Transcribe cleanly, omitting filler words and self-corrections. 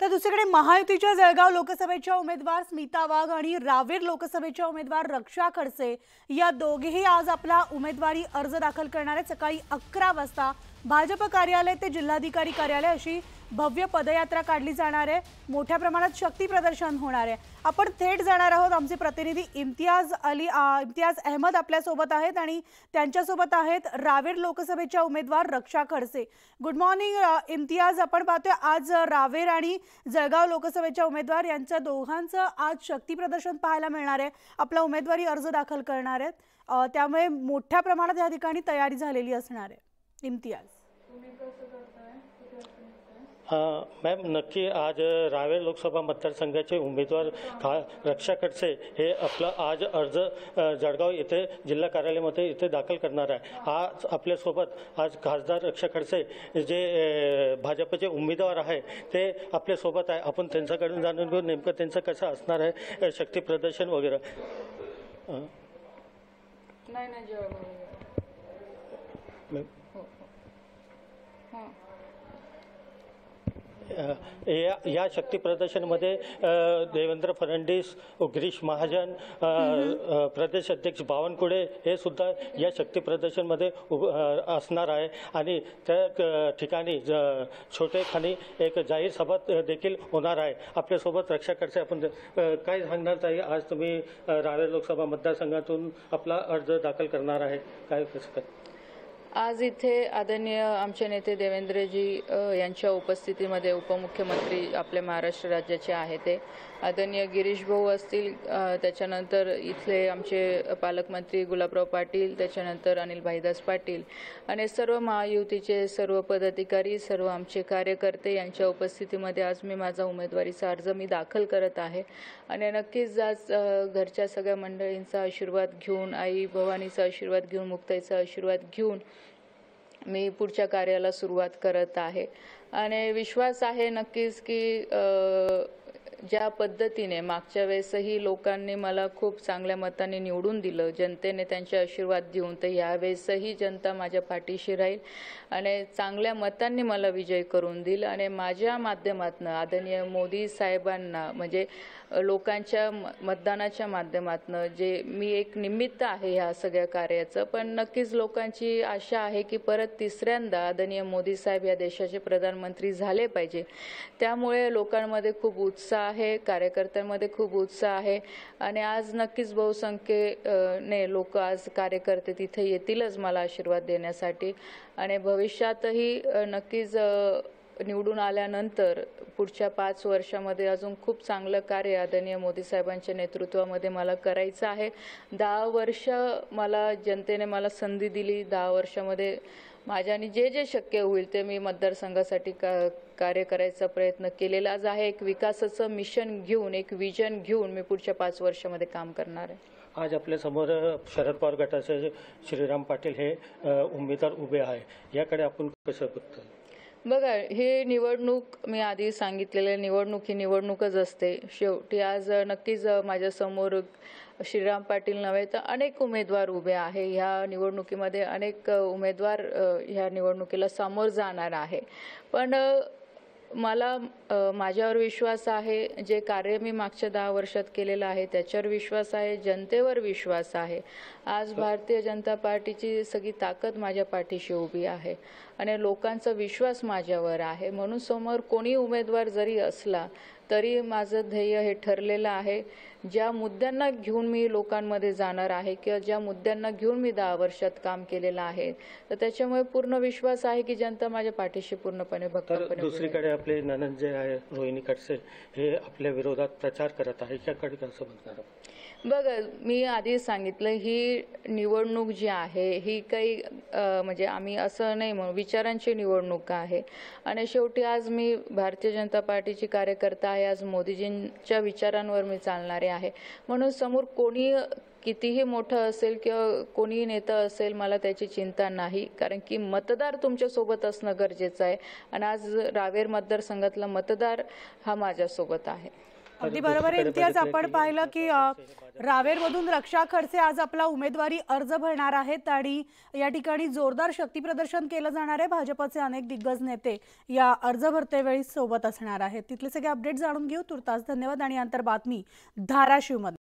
तर दुसरीकडे महायुतीच्या जळगाव लोकसभेच्या उमेदवार स्मिता वाघ आणि रावेर लोकसभेच्या उमेदवार रक्षा खडसे या दोघेही आज आपला उमेदवारी अर्ज दाखल करणार आहेत। सकाळी 11 वाजता भाजप कार्यालय ते जिल्हाधिकारी कार्यालय अशी भव्य पदयात्रा काढली जाणार आहे। मोठ्या प्रमाणात शक्ती प्रदर्शन होणार आहे। आपण थेट जाणार आहोत। आमचे प्रतिनिधी इम्तियाज अहमद आपल्या सोबत आहेत आणि त्यांच्या सोबत आहेत रावेर लोकसभेच्या उमेदवार रक्षा खडसे। गुड मॉर्निंग इम्तियाज, आपण पाहतोय आज रावेर आणि जळगाव लोकसभेच्या उमेदवार यांच्या दोघांचं आज शक्ती प्रदर्शन पाहायला मिळणार आहे। आपला उमेदवारी अर्ज दाखल करणार आहेत, त्यामुळे मोठ्या प्रमाणात या ठिकाणी तयारी झालेली असणार आहे। इम्तियाज, मॅम, नक्की आज रावेर लोकसभा मतदारसंघाचे उमेदवार रक्षा खडसे हे आपला आज अर्ज जळगाव येथे जिल्हा कार्यालयामध्ये इथे दाखल करणार आहे। आज आपल्यासोबत आज खासदार रक्षा खडसे जे भाजपचे उमेदवार आहे ते आपल्यासोबत आहे। आपण त्यांच्याकडून जाणून घेऊ नेमकं त्यांचं कसं असणार आहे शक्ती प्रदर्शन वगैरे। या शक्ती प्रदर्शनमध्ये देवेंद्र फडणवीस, गिरीश महाजन, प्रदेश अध्यक्ष बावनकुळे हे सुद्धा या शक्ती प्रदर्शनमध्ये असणार आहे आणि त्या ठिकाणी छोटेखानी एक जाहीर सभा देखील होणार आहे। आपल्यासोबत रक्षा खडसे, आपण काय सांगणार ताई, आज तुम्ही रावेर लोकसभा मतदारसंघातून आपला अर्ज दाखल करणार आहे, काय कसं काय? आज इथे आदरणीय आमचे नेते देवेंद्रजी यांच्या उपस्थितीमध्ये उपमुख्यमंत्री आपल्या महाराष्ट्र राज्याचे आहे ते आदरणीय गिरीश भाऊ असतील, त्याच्यानंतर इथले आमचे पालकमंत्री गुलाबराव पाटील, त्याच्यानंतर अनिल भाईदास पाटील आणि सर्व महायुतीचे सर्व पदाधिकारी, सर्व आमचे कार्यकर्ते यांच्या उपस्थितीमध्ये आज मी माझा उमेदवारीचा अर्ज दाखल करत आहे। आणि नक्कीच आज घरच्या सगळ्या मंडळींचा आशीर्वाद घेऊन, आई भवानीचा आशीर्वाद घेऊन, मुक्ताईचा आशीर्वाद घेऊन मी पुढच्या कार्याला सुरुवात करत आहे। आणि विश्वास आहे नक्कीच की ज्या पद्धतीने मागच्या वेळेसही लोकांनी मला खूप चांगल्या मताने निवडून दिलं, जनतेने त्यांचे आशीर्वाद देऊन, तर यावेळेसही जनता माझ्या पाठीशी राहील आणि चांगल्या मतांनी मला विजय करून देईल। आणि माझ्या माध्यमातून आदरणीय मोदी साहेबांना म्हणजे लोकांच्या मतदानाच्या माध्यमातून जे मी एक निमित्त आहे ह्या सगळ्या कार्याचं, पण नक्कीच लोकांची आशा आहे की परत तिसऱ्यांदा आदरणीय मोदी साहेब या देशाचे प्रधानमंत्री झाले पाहिजे। त्यामुळे लोकांमध्ये खूप उत्साह आहे, कार्यकर्त्यांमध्ये खूप उत्साह आहे आणि आज नक्कीच बहुसंख्येने लोक आज कार्यकर्ते तिथे येतीलच मला आशीर्वाद देण्यासाठी। आणि भविष्यातही नक्कीच निवडून आल्यानंतर पुढच्या 5 वर्षामध्ये अजून खूप चांगलं कार्य आदरणीय मोदी साहेबांच्या नेतृत्वामध्ये मला करायचं आहे। 10 वर्ष मला जनतेने मला संधी दिली। 10 वर्षामध्ये माझ्याने जे जे शक्य होईल ते मी मतदारसंघासाठी कार्य करायचा प्रयत्न केलेलाच आहे। एक विकासाचं मिशन घेऊन, एक विजन घेऊन मी पुढच्या 5 वर्षामध्ये काम करणार आहे। आज आपल्या समोर शरद पवार गटाचे श्रीराम पाटील हे उमेदवार उभे आहे, याकडे आपण कसं बघतो? बघा, ही निवडणूक मी आधी सांगितलेली निवडणूक ही निवडणूकच असते। शेवटी आज नक्कीच माझ्यासमोर श्रीराम पाटील नव्हे तर अनेक उमेदवार उभे आहे। ह्या निवडणुकीमध्ये अनेक उमेदवार ह्या निवडणुकीला समोर जाणार आहे, पण मला माझ्यावर विश्वास आहे। जे कार्य मी मागच्या 10 वर्षात केलेलं आहे त्याच्यावर विश्वास आहे, जनतेवर विश्वास आहे। आज भारतीय जनता पार्टीची सगळी ताकद माझ्या पाठीशी उभी आहे आणि लोकांचा विश्वास माझ्यावर आहे। म्हणून समोर कोणी उमेदवार जरी असला तरी माझं ध्येय हे ठरलेलं आहे। ज्या मुद्द्यांना घेऊन मी लोकांमध्ये जाणार आहे किंवा ज्या मुद्द्यांना घेऊन मी 10 वर्षात काम केलेलं आहे, तर त्याच्यामुळे पूर्ण विश्वास आहे की जनता माझ्या पाठीशी पूर्णपणे भक्कमपणे। दुसरीकडे आपले ननंद जे आहे रोहिणी खडसे हे आपल्या विरोधात प्रचार करत आहे, याकडे कसं बघणार? बघा, मी आधी सांगितलं ही निवडणूक जी आहे ही काही म्हणजे आम्ही असं नाही म्हणू, विचारांची निवडणूक आहे आणि शेवटी आज मी भारतीय जनता पार्टीची कार्यकर्ता आहे। आज मोदीजींच्या विचारांवर मी चालणारे आहे। म्हणून समोर कोणी कितीही मोठं असेल किंवा कोणी नेता असेल मला त्याची चिंता नाही, कारण की मतदार तुमच्यासोबत असणं गरजेचं आहे आणि आज रावेर मतदारसंघातला मतदार हा माझ्यासोबत आहे। अगदी बरोबर आहे इम्तियाज. आपण पाहिलं की रावेरमधून रक्षा खडसे आज आपला उमेदवारी अर्ज भरणार आहेत आणि या ठिकाणी जोरदार शक्ती प्रदर्शन केलं जाणार आहे. भाजपचे अनेक दिग्गज नेते या अर्ज भरतेवेळी सोबत असणार आहेत. तिथले सगळे अपडेट जाणून घेऊ. तुर्तास धन्यवाद आणि अंतर बातमी धाराशिवमध्ये.